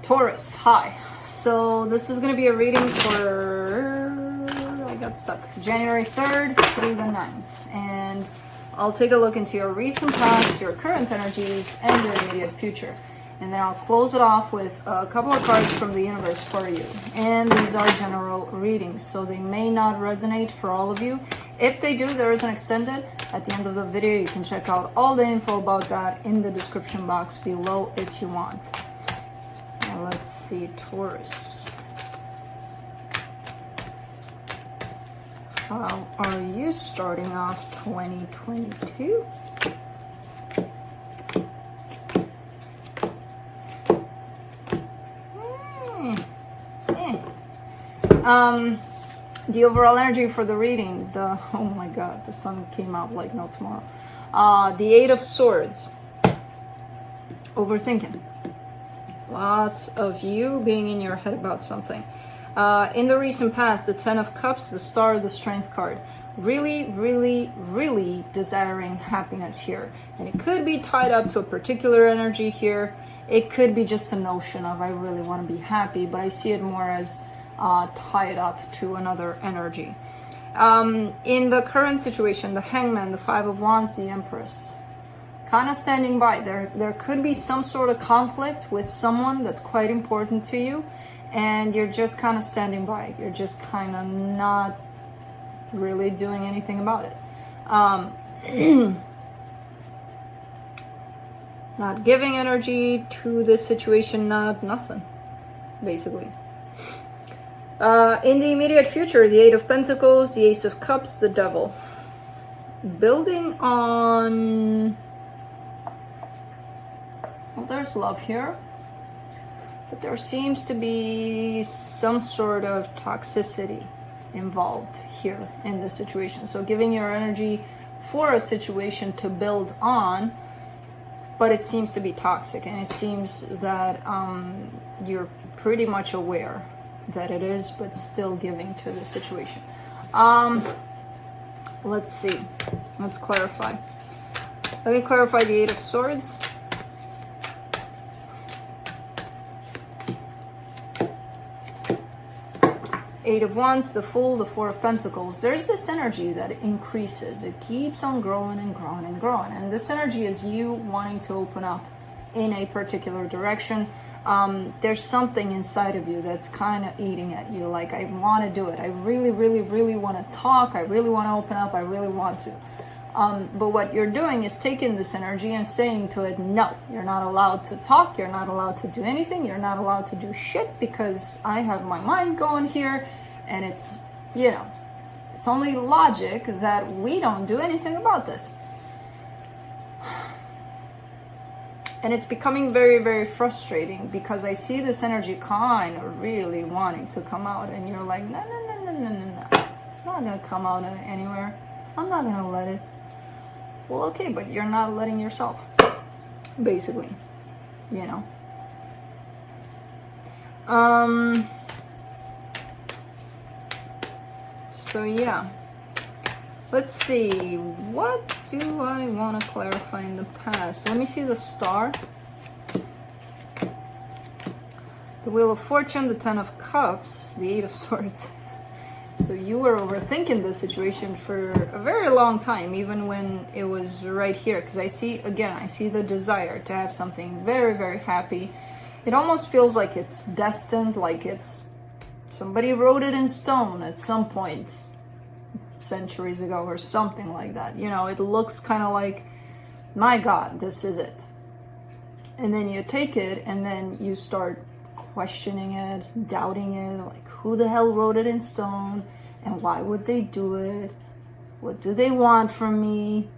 Taurus, hi. So this is going to be a reading for, I got stuck, January 3rd through the 9th. And I'll take a look into your recent past, your current energies, and your immediate future. And then I'll close it off with a couple of cards from the universe for you. And these are general readings, so they may not resonate for all of you. If they do, there is an extended. At the end of the video, you can check out all the info about that in the description box below if you want. Now let's see, Taurus. How are you starting off 2022? The overall energy for the reading, oh my god, the sun came out like no tomorrow. The Eight of Swords. Overthinking. Lots of you being in your head about something. In the recent past, the Ten of Cups, the Star, the Strength card. Really, really, really desiring happiness here. And it could be tied up to a particular energy here. It could be just a notion of I really want to be happy, but I see it more as tied up to another energy. In the current situation, the Hangman, the Five of Wands, the Empress. Kind of standing by. There could be some sort of conflict with someone that's quite important to you, and you're just kind of standing by. You're just kind of not really doing anything about it. Not giving energy to the situation, nothing, basically. In the immediate future, the Eight of Pentacles, the Ace of Cups, the Devil. Building on... Well, there's love here, but there seems to be some sort of toxicity involved here in this situation. So giving your energy for a situation to build on, but it seems to be toxic, and it seems that you're pretty much aware that it is, but still giving to the situation. Let's see. Let's clarify. Let me clarify the Eight of Swords. Eight of Wands, the Fool, the Four of Pentacles. There's this energy that increases. It keeps on growing and growing and growing. And this energy is you wanting to open up in a particular direction. There's something inside of you that's kind of eating at you. Like, I want to do it. I really, really, really want to talk. I really want to open up. I really want to. But what you're doing is taking this energy and saying to it, no, you're not allowed to talk. You're not allowed to do anything. You're not allowed to do shit because I have my mind going here. And it's, you know, it's only logic that we don't do anything about this. And it's becoming very, very frustrating because I see this energy kind of really wanting to come out. And you're like, no, no, no, no, no, no, no. It's not going to come out anywhere. I'm not going to let it. Well, okay, but you're not letting yourself, basically, you know. So yeah, let's see, what do I want to clarify in the past? Let me see the Star, the Wheel of Fortune, the Ten of Cups, the Eight of Swords. So you were overthinking the situation for a very long time, even when it was right here. Because I see, again, I see the desire to have something very, very happy. It almost feels like it's destined, like it's somebody wrote it in stone at some point centuries ago or something like that. You know, it looks kind of like, my God, this is it. And then you take it and then you start questioning it, doubting it, like, who the hell wrote it in stone, and why would they do it? What do they want from me?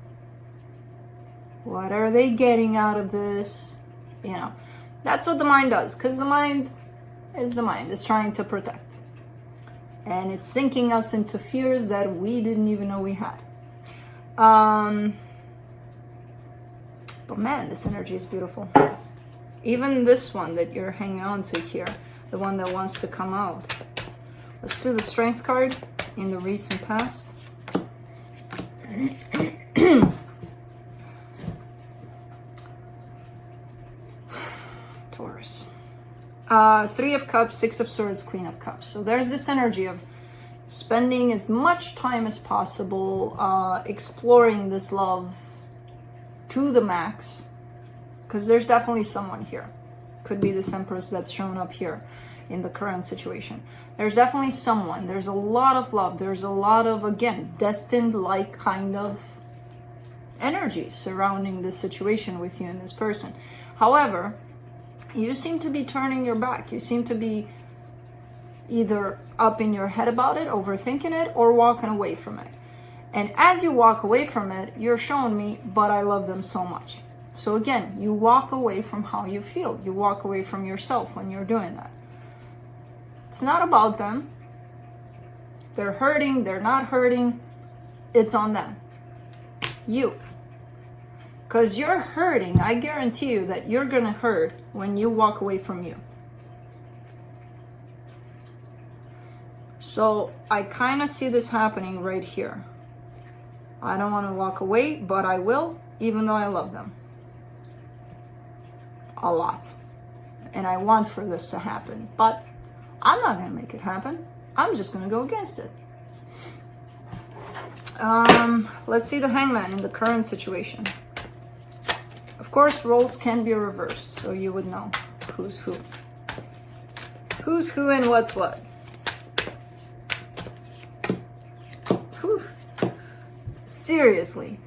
What are they getting out of this? You know, that's what the mind does, because the mind is trying to protect. And it's sinking us into fears that we didn't even know we had. But man, this energy is beautiful. Even this one that you're hanging on to here, the one that wants to come out. Let's do the Strength card in the recent past. Taurus. Three of Cups, Six of Swords, Queen of Cups. So there's this energy of spending as much time as possible, exploring this love to the max, because there's definitely someone here. Could be this Empress that's shown up here in the current situation. There's definitely someone. There's a lot of love. There's a lot of, again, destined-like kind of energy surrounding this situation with you and this person. However, you seem to be turning your back. You seem to be either up in your head about it, overthinking it, or walking away from it. And as you walk away from it, you're showing me, but I love them so much. So again, you walk away from how you feel. You walk away from yourself when you're doing that. It's not about them. They're hurting, they're not hurting. It's on them. You. Because you're hurting. I guarantee you that you're going to hurt when you walk away from you. So I kind of see this happening right here. I don't want to walk away, but I will, even though I love them a lot. And I want for this to happen, but I'm not going to make it happen. I'm just going to go against it. Let's see the Hangman in the current situation. Of course, roles can be reversed, so you would know who's who. Who's who and what's what. Whew. Seriously.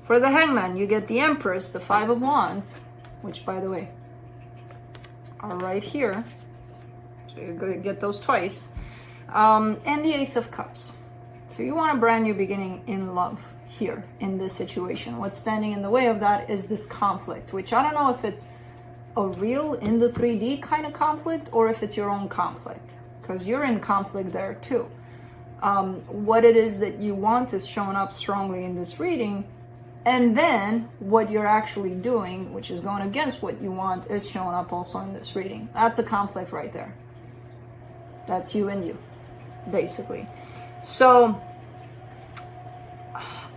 For the Hangman, you get the Empress, the Five of Wands, which, by the way, are right here. So you get those twice. And the Ace of Cups. So you want a brand new beginning in love here in this situation. What's standing in the way of that is this conflict, which I don't know if it's a real in the 3D kind of conflict or if it's your own conflict, because you're in conflict there too. What it is that you want is showing up strongly in this reading, and then what you're actually doing, which is going against what you want, is showing up also in this reading. That's a conflict right there. That's you and you, basically. So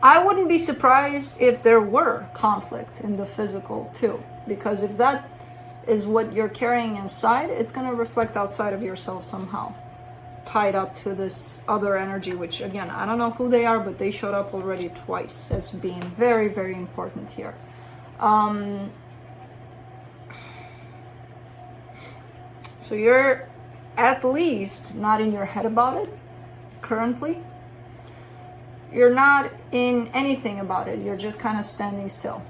I wouldn't be surprised if there were conflict in the physical too, because if that is what you're carrying inside, it's going to reflect outside of yourself somehow, tied up to this other energy, which again, I don't know who they are, but they showed up already twice as being very, very important here. So you're at least not in your head about it currently. You're not in anything about it. You're just kind of standing still.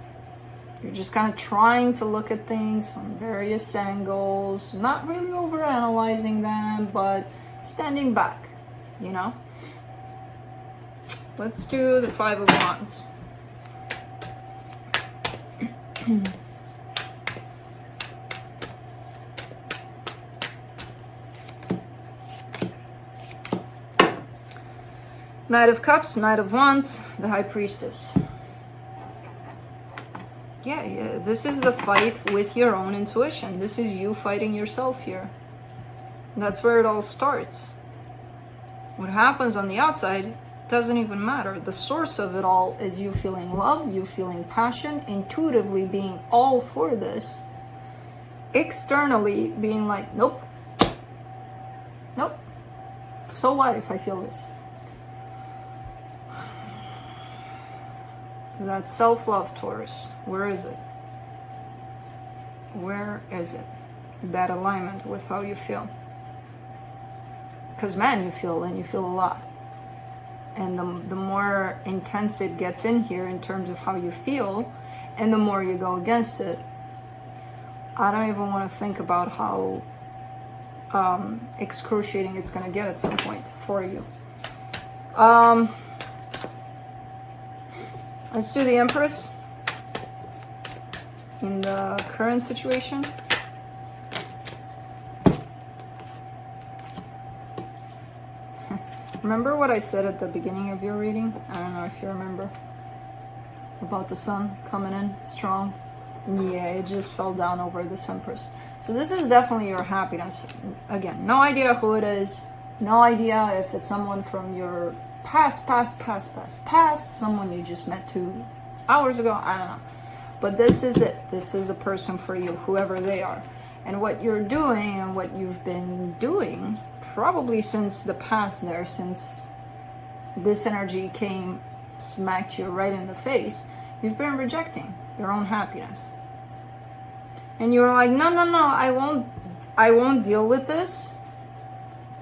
You're just kind of trying to look at things from various angles, not really overanalyzing them, but standing back, you know? Let's do the Five of Wands. Knight of Cups, Knight of Wands, the High Priestess. Yeah, this is the fight with your own intuition. This is you fighting yourself here. That's where it all starts. What happens on the outside doesn't even matter. The source of it all is you feeling love, you feeling passion, intuitively being all for this. Externally being like, nope. Nope. So what if I feel this? That self-love, Taurus, where is it? Where is it? That alignment with how you feel. Because man, you feel, and you feel a lot. And the more intense it gets in here in terms of how you feel, and the more you go against it, I don't even want to think about how excruciating it's going to get at some point for you. Let's do the Empress in the current situation. Remember what I said at the beginning of your reading? I don't know if you remember. About the sun coming in strong. Yeah, it just fell down over this Empress. So this is definitely your happiness. Again, no idea who it is. No idea if it's someone from your past, someone you just met 2 hours ago, I don't know. But this is it. This is the person for you, whoever they are. And what you're doing and what you've been doing, probably since the past there, since this energy came, smacked you right in the face, you've been rejecting your own happiness. And you're like, no, I won't deal with this.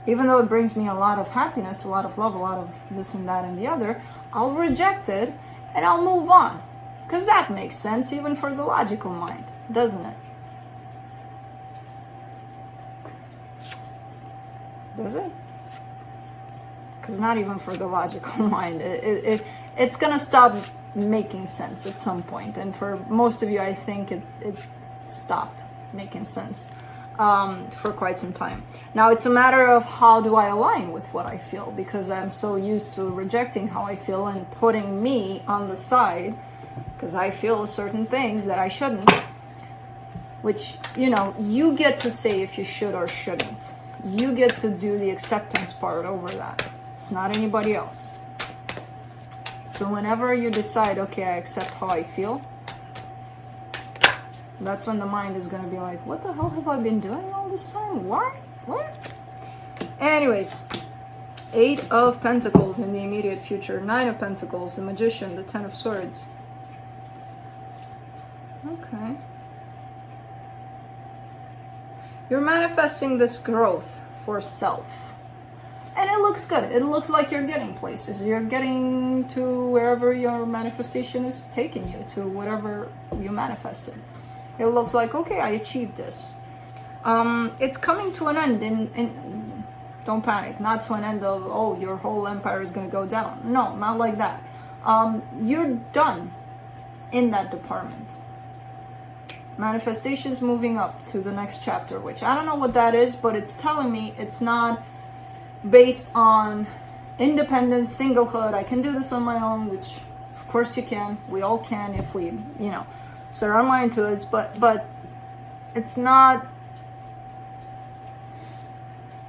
Even though it brings me a lot of happiness, a lot of love, a lot of this and that and the other, I'll reject it and I'll move on. Because that makes sense even for the logical mind, doesn't it? Does it? Because not even for the logical mind. It's going to stop making sense at some point. And for most of you, I think it stopped making sense for quite some time. Now it's a matter of how do I align with what I feel, because I'm so used to rejecting how I feel and putting me on the side because I feel certain things that I shouldn't, which, you know, you get to say if you should or shouldn't. You get to do the acceptance part over that. It's not anybody else. So whenever you decide, okay, I accept how I feel, that's when the mind is going to be like, what the hell have I been doing all this time? What? Anyways, 8 of Pentacles in the immediate future, 9 of Pentacles, the Magician, the 10 of Swords. Okay. You're manifesting this growth for self. And it looks good. It looks like you're getting places. You're getting to wherever your manifestation is taking you, to whatever you manifested. It looks like, okay, I achieved this. It's coming to an end, and don't panic. Not to an end of, oh, your whole empire is going to go down. No, not like that. You're done in that department. Manifestation's moving up to the next chapter, which I don't know what that is, but it's telling me it's not based on independence, singlehood. I can do this on my own, which of course you can. We all can if we, you know, set our mind to it. But it's not.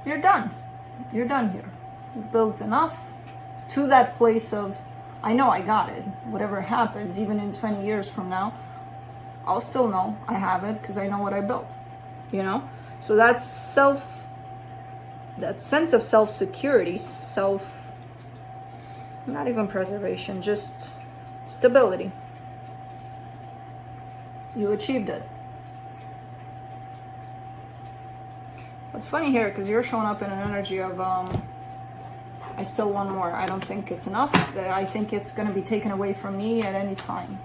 You're done. You're done here. You've built enough to that place of, I know I got it. Whatever happens, even in 20 years from now, I'll still know I have it because I know what I built, you know? So that's that sense of self-security, not even preservation, just stability. You achieved it. What's funny here, because you're showing up in an energy of, I still want more. I don't think it's enough. I think it's going to be taken away from me at any time.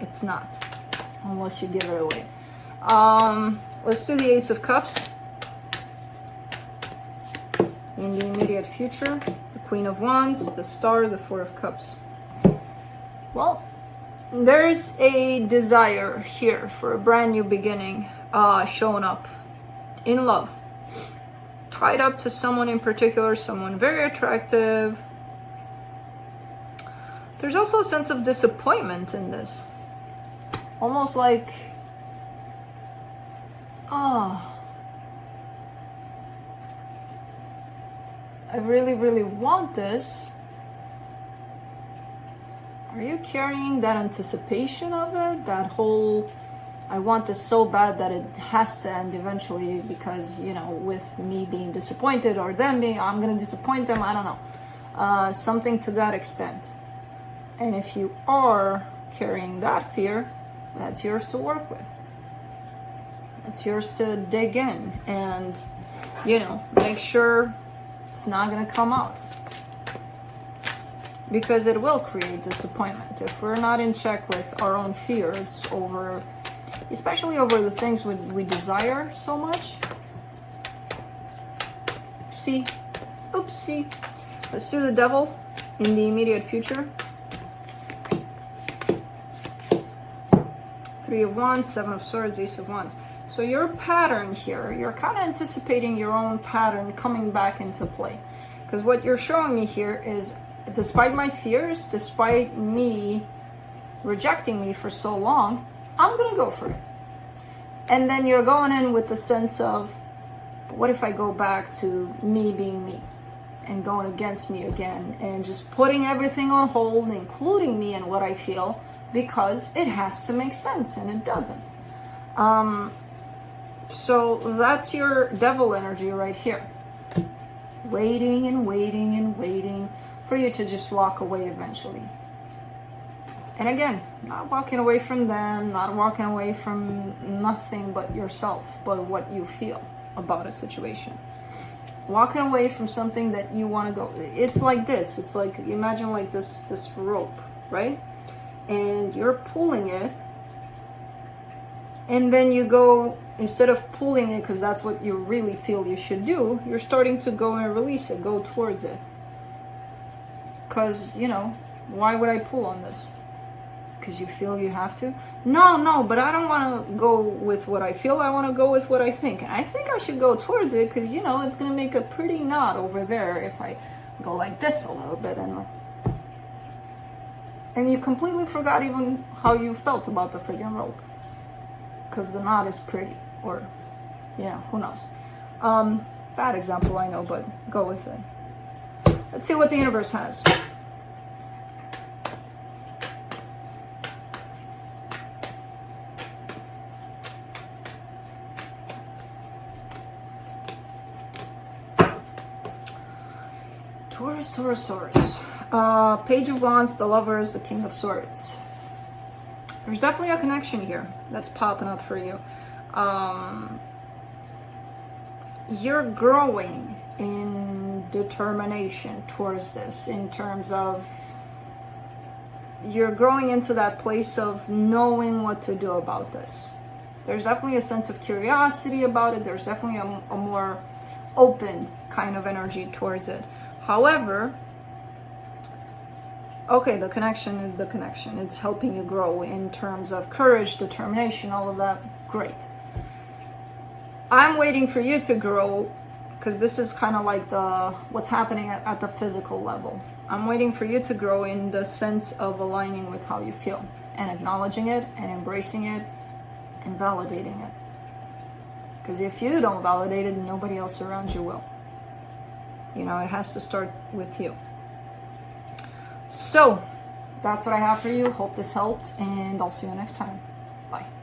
It's not, unless you give it away. Let's do the Ace of Cups. In the immediate future, the Queen of Wands, the Star, the Four of Cups. Well, there's a desire here for a brand new beginning showing up in love. Tied up to someone in particular, someone very attractive. There's also a sense of disappointment in this. Almost like, oh, I really, really want this. Are you carrying that anticipation of it? That whole, I want this so bad that it has to end eventually because, you know, with me being disappointed or them being, I'm going to disappoint them. I don't know. Something to that extent. And if you are carrying that fear, that's yours to work with. It's yours to dig in and, you know, make sure it's not going to come out. Because it will create disappointment. If we're not in check with our own fears over, especially over the things we desire so much. Oopsie. Let's do the Devil in the immediate future. 3 of Wands, 7 of Swords, Ace of Wands. So your pattern here, you're kind of anticipating your own pattern coming back into play. Because what you're showing me here is, despite my fears, despite me rejecting me for so long, I'm going to go for it. And then you're going in with the sense of, what if I go back to me being me and going against me again and just putting everything on hold, including me and what I feel, because it has to make sense, and it doesn't. So that's your devil energy right here. Waiting and waiting and waiting for you to just walk away eventually. And again, not walking away from them, not walking away from nothing but yourself, but what you feel about a situation. Walking away from something that you want to go. It's like this. It's like, imagine like this rope, right? And you're pulling it, and then you go, instead of pulling it because that's what you really feel you should do, you're starting to go and release it, go towards it. Because, you know, why would I pull on this? Because you feel you have to? No, but I don't want to go with what I feel. I want to go with what I think. And I think I should go towards it because, you know, it's going to make a pretty knot over there if I go like this a little bit. And you completely forgot even how you felt about the friggin' rope. Because the knot is pretty. Or, yeah, who knows. Bad example, I know, but go with it. Let's see what the universe has. Taurus. Page of Wands, the Lovers, the King of Swords. There's definitely a connection here that's popping up for you. You're growing in determination towards this, in terms of you're growing into that place of knowing what to do about this. There's definitely a sense of curiosity about it. There's definitely a more open kind of energy towards it. However, okay, the connection is the connection. It's helping you grow in terms of courage, determination, all of that. Great. I'm waiting for you to grow, because this is kind of like what's happening at the physical level. I'm waiting for you to grow in the sense of aligning with how you feel and acknowledging it and embracing it and validating it. Because if you don't validate it, nobody else around you will. You know, it has to start with you. So, that's what I have for you. Hope this helped, and I'll see you next time. Bye.